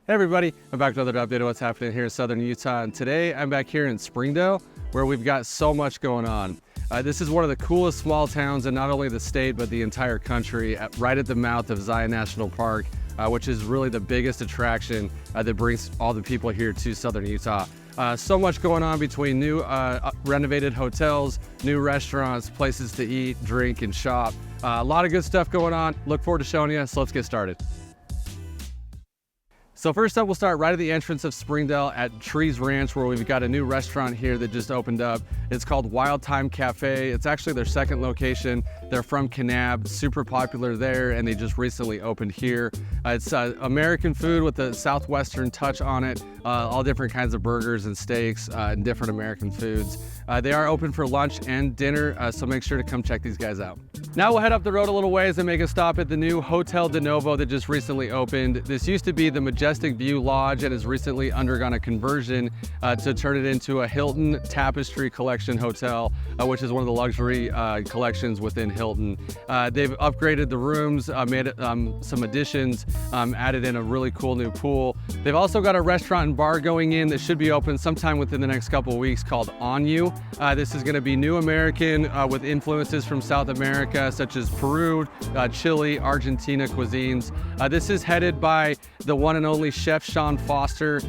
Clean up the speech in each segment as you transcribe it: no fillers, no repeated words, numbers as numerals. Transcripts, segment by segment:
Hey everybody, I'm back with another update of what's happening here in Southern Utah, and today I'm back here in Springdale where we've got so much going on. This is one of the coolest small towns in not only the state but the entire country, right at the mouth of Zion National Park, which is really the biggest attraction that brings all the people here to Southern Utah. So much going on between new renovated hotels, new restaurants, places to eat, drink, and shop. A lot of good stuff going on. Look forward to showing you, so let's get started. So first up, we'll start right at the entrance of Springdale at Trees Ranch, where we've got a new restaurant here that just opened up. It's called Wild Time Cafe. It's actually their second location. They're from Kanab, super popular there, and they just recently opened here. It's American food with a Southwestern touch on it, all different kinds of burgers and steaks and different American foods. They are open for lunch and dinner, so make sure to come check these guys out. Now we'll head up the road a little ways and make a stop at the new Hotel De Novo that just recently opened. This used to be the Majestic View Lodge and has recently undergone a conversion to turn it into a Hilton Tapestry Collection hotel, which is one of the luxury collections within Hilton. They've upgraded the rooms, made some additions, added in a really cool new pool. They've also got a restaurant and bar going in that should be open sometime within the next couple of weeks called On You. This is going to be new American with influences from South America, such as Peru, Chile, Argentina cuisines. This is headed by the one and only Chef Sean Foster,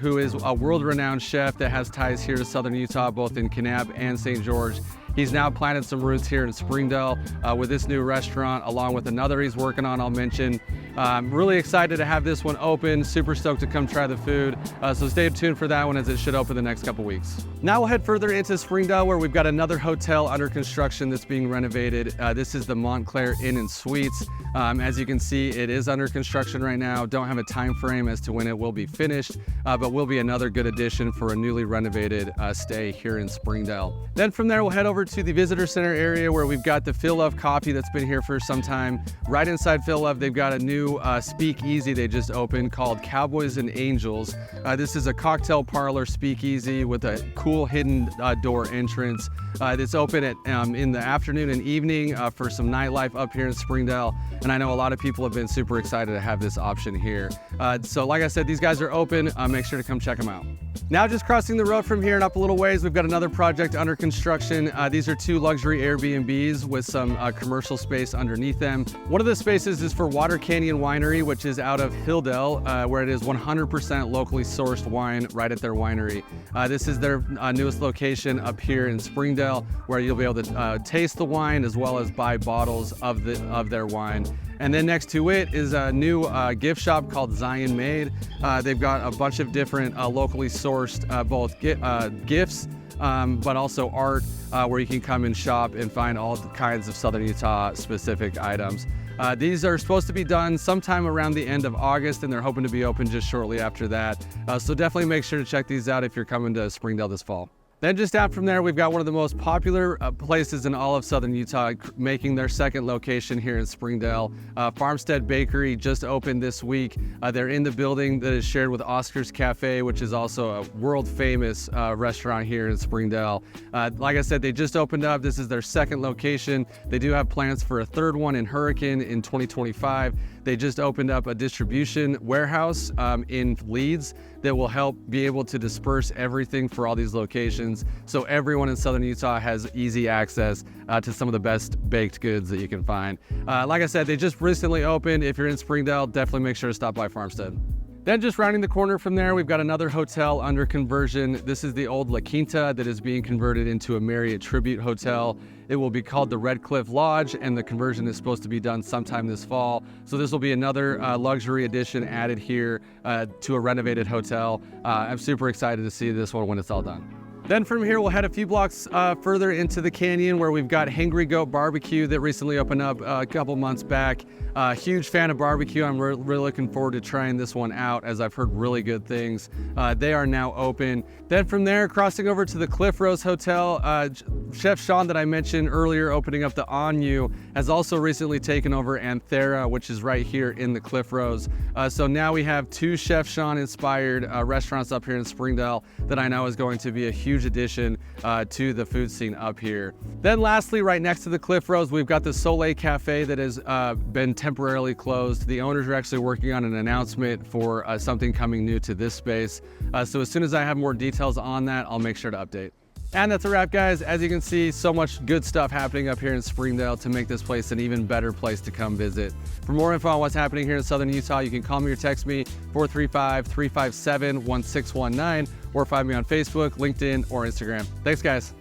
who is a world-renowned chef that has ties here to Southern Utah, both in Kanab and St. George. He's now planted some roots here in Springdale with this new restaurant, along with another he's working on, I'll mention. I'm really excited to have this one open, super stoked to come try the food. So stay tuned for that one, as it should open the next couple weeks. Now we'll head further into Springdale, where we've got another hotel under construction that's being renovated. This is the Montclair Inn and Suites. As you can see, it is under construction right now. Don't have a time frame as to when it will be finished, but will be another good addition for a newly renovated stay here in Springdale. Then from there, we'll head over to the visitor center area, where we've got the Feel Love Coffee that's been here for some time. Right inside Feel Love, they've got a new speakeasy they just opened called Cowboys and Angels. This is a cocktail parlor speakeasy with a cool hidden door entrance. It's open at in the afternoon and evening for some nightlife up here in Springdale. And I know a lot of people have been super excited to have this option here. So like I said, these guys are open. Make sure to come check them out. Now just crossing the road from here and up a little ways, we've got another project under construction. These are two luxury Airbnbs with some commercial space underneath them. One of the spaces is for Water Canyon Winery, which is out of Hilldale, where it is 100% locally sourced wine right at their winery. This is their newest location up here in Springdale, where you'll be able to taste the wine as well as buy bottles of their wine. And then next to it is a new gift shop called Zion Made. They've got a bunch of different locally sourced both gifts, but also art, where you can come and shop and find all kinds of Southern Utah specific items. These are supposed to be done sometime around the end of August, and they're hoping to be open just shortly after that. So definitely make sure to check these out if you're coming to Springdale this fall. Then just out from there, we've got one of the most popular places in all of Southern Utah making their second location here in Springdale. Farmstead Bakery just opened this week. They're in the building that is shared with Oscar's Cafe, which is also a world famous restaurant here in Springdale. Like I said, they just opened up. This is their second location. They do have plans for a third one in Hurricane in 2025. They just opened up a distribution warehouse in Leeds that will help be able to disperse everything for all these locations, so everyone in Southern Utah has easy access to some of the best baked goods that you can find. Like I said, they just recently opened. If you're in Springdale, definitely make sure to stop by Farmstead. Then just rounding the corner from there, we've got another hotel under conversion. This is the old La Quinta that is being converted into a Marriott Tribute Hotel. It will be called the Red Cliff Lodge, and the conversion is supposed to be done sometime this fall. So this will be another luxury addition added here to a renovated hotel. I'm super excited to see this one when it's all done. Then from here, we'll head a few blocks further into the canyon, where we've got Hangry Goat Barbecue that recently opened up a couple months back. Huge fan of barbecue. I'm really looking forward to trying this one out, as I've heard really good things. They are now open. Then from there, crossing over to the Cliff Rose Hotel, Chef Sean that I mentioned earlier opening up the On You has also recently taken over Anthera, which is right here in the Cliff Rose. So now we have two Chef Sean inspired restaurants up here in Springdale that I know is going to be a huge addition to the food scene up here. Then lastly, right next to the Cliff Rose, we've got the Soleil Cafe that has been temporarily closed. The owners are actually working on an announcement for something coming new to this space. So as soon as I have more details on that, I'll make sure to update. And that's a wrap, guys. As you can see, so much good stuff happening up here in Springdale to make this place an even better place to come visit. For more info on what's happening here in Southern Utah, you can call me or text me 435-357-1619 or find me on Facebook, LinkedIn, or Instagram. Thanks, guys.